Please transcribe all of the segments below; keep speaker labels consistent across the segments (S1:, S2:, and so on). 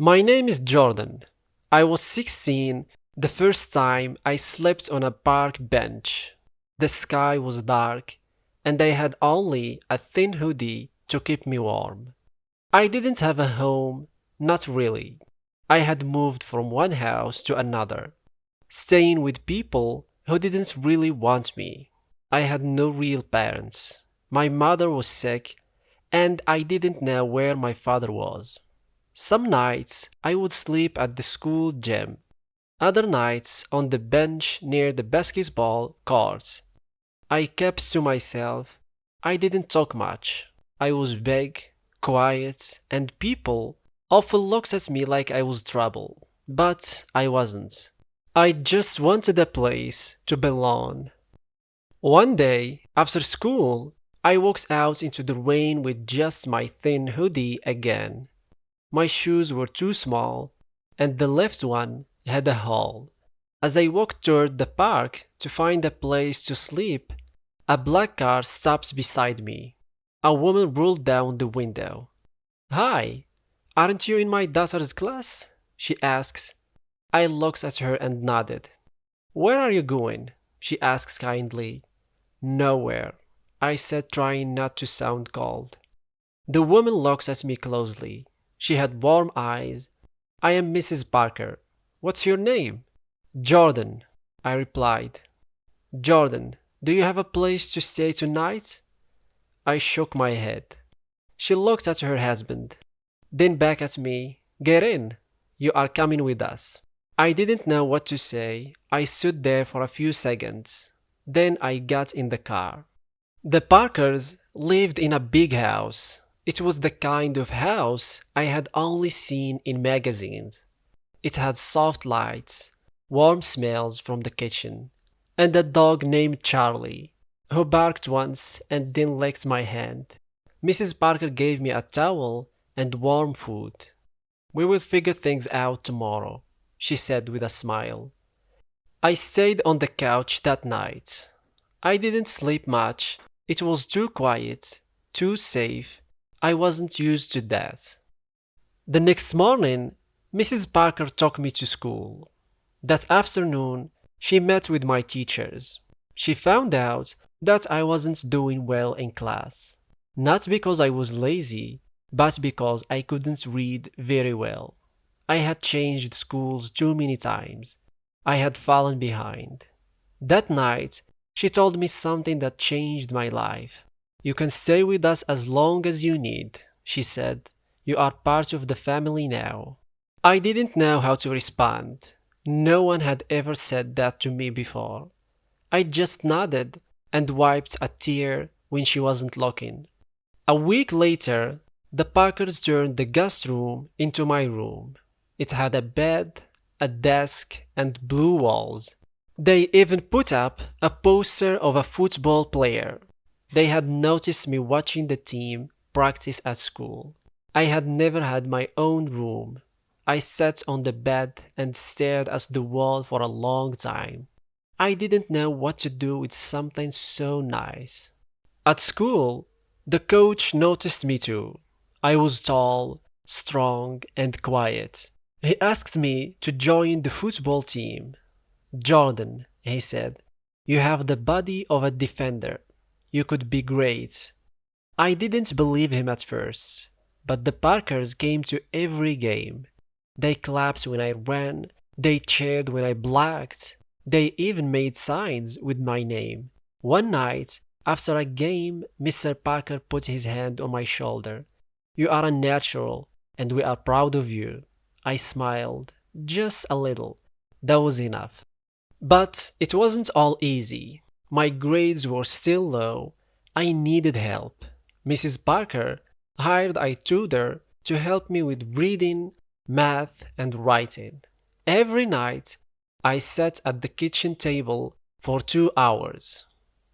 S1: My name is Jordan. I was 16 the first time I slept on a park bench. The sky was dark, and I had only a thin hoodie to keep me warm. I didn't have a home, not really. I had moved from one house to another, staying with people who didn't really want me. I had no real parents. My mother was sick, and I didn't know where my father was. Some nights I would sleep at the school gym, other nights on the bench near the basketball courts. I kept to myself. I didn't talk much. I was big, quiet, and people often looked at me like I was trouble. But I wasn't. I just wanted a place to belong. One day, after school, I walked out into the rain with just my thin hoodie again. My shoes were too small, and the left one had a hole. As I walked toward the park to find a place to sleep, a black car stopped beside me. A woman rolled down the window. "Hi, aren't you in my daughter's class?" she asked. I looked at her and nodded. "Where are you going?" she asked kindly. "Nowhere," I said, trying not to sound cold. The woman looked at me closely. She had warm eyes. "I am Mrs. Parker. What's your name?" "Jordan," I replied. "Jordan, do you have a place to stay tonight?" I shook my head. She looked at her husband, then back at me. "Get in. You are coming with us." I didn't know what to say. I stood there for a few seconds. Then I got in the car. The Parkers lived in a big house. It was the kind of house I had only seen in magazines. It had soft lights, warm smells from the kitchen, and a dog named Charlie, who barked once and then licked my hand. Mrs. Parker gave me a towel and warm food. "We will figure things out tomorrow," she said with a smile. I stayed on the couch that night. I didn't sleep much. It was too quiet, too safe. I wasn't used to that. The next morning, Mrs. Parker took me to school. That afternoon, she met with my teachers. She found out that I wasn't doing well in class. Not because I was lazy, but because I couldn't read very well. I had changed schools too many times. I had fallen behind. That night, she told me something that changed my life. "You can stay with us as long as you need," she said. "You are part of the family now." I didn't know how to respond. No one had ever said that to me before. I just nodded and wiped a tear when she wasn't looking. A week later, the Parkers turned the guest room into my room. It had a bed, a desk, and blue walls. They even put up a poster of a football player. They had noticed me watching the team practice at school. I had never had my own room. I sat on the bed and stared at the wall for a long time. I didn't know what to do with something so nice. At school, the coach noticed me too. I was tall, strong, and quiet. He asked me to join the football team. "Jordan," he said, "you have the body of a defender. You could be great." I didn't believe him at first, but the Parkers came to every game. They clapped when I ran, they cheered when I blocked, they even made signs with my name. One night, after a game, Mr. Parker put his hand on my shoulder. "You are a natural, and we are proud of you." I smiled, just a little. That was enough. But it wasn't all easy. My grades were still low. I needed help. Mrs. Parker hired a tutor to help me with reading, math, and writing. Every night, I sat at the kitchen table for 2 hours.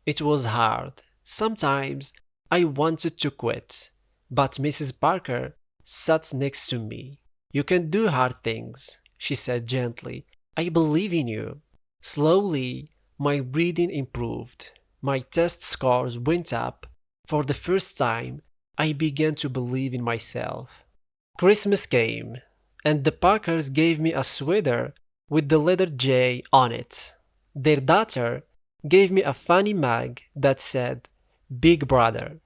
S1: It was hard. Sometimes I wanted to quit, but Mrs. Parker sat next to me. "You can do hard things," she said gently. "I believe in you." Slowly, my reading improved. My test scores went up. For the first time, I began to believe in myself. Christmas came, And the Parkers gave me a sweater with the letter J on it. Their daughter gave me a funny mug that said, Big Brother.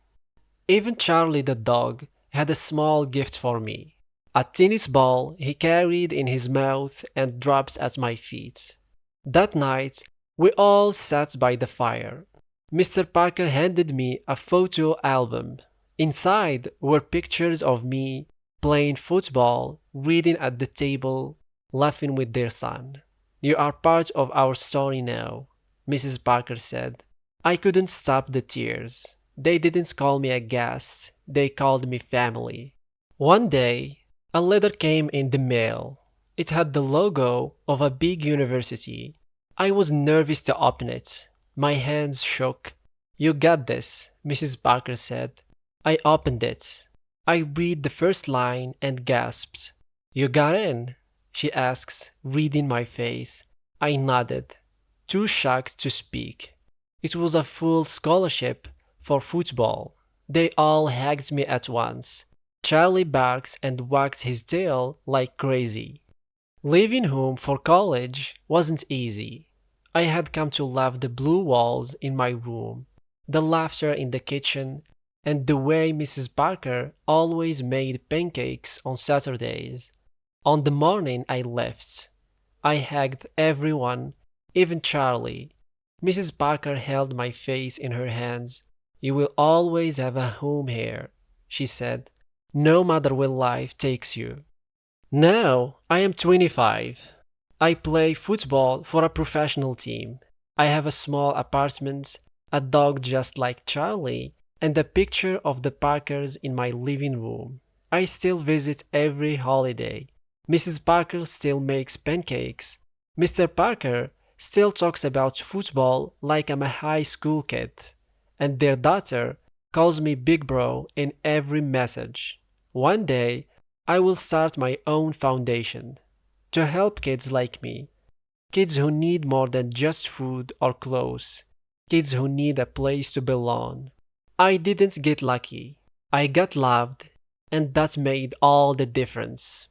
S1: Even Charlie the dog had a small gift for me, a tennis ball he carried in his mouth and dropped at my feet. That night, we all sat by the fire. Mr. Parker handed me a photo album. Inside were pictures of me playing football, reading at the table, laughing with their son. You are part of our story now, Mrs. Parker said. I couldn't stop the tears. They didn't call me a guest, they called me family. One day, a letter came in the mail. It had the logo of a big university. I was nervous to open it. My hands shook. You got this, Mrs. Parker said. I opened it. I read the first line and gasped. You got in? She asks, reading my face. I nodded, too shocked to speak. It was a full scholarship for football. They all hugged me at once. Charlie barks and wagged his tail like crazy. Leaving home for college wasn't easy. I had come to love the blue walls in my room, the laughter in the kitchen, and the way Mrs. Parker always made pancakes on Saturdays. On the morning I left, I hugged everyone, even Charlie. Mrs. Parker held my face in her hands. You will always have a home here, she said, no matter where life takes you. Now I am 25. I play football for a professional team. I have a small apartment, a dog just like Charlie, and a picture of the Parkers in my living room. I still visit every holiday. Mrs. Parker still makes pancakes. Mr. Parker still talks about football like I'm a high school kid. And their daughter calls me Big Bro in every message. One day, I will start my own foundation to help kids like me, kids who need more than just food or clothes, kids who need a place to belong. I didn't get lucky. I got loved, and that made all the difference.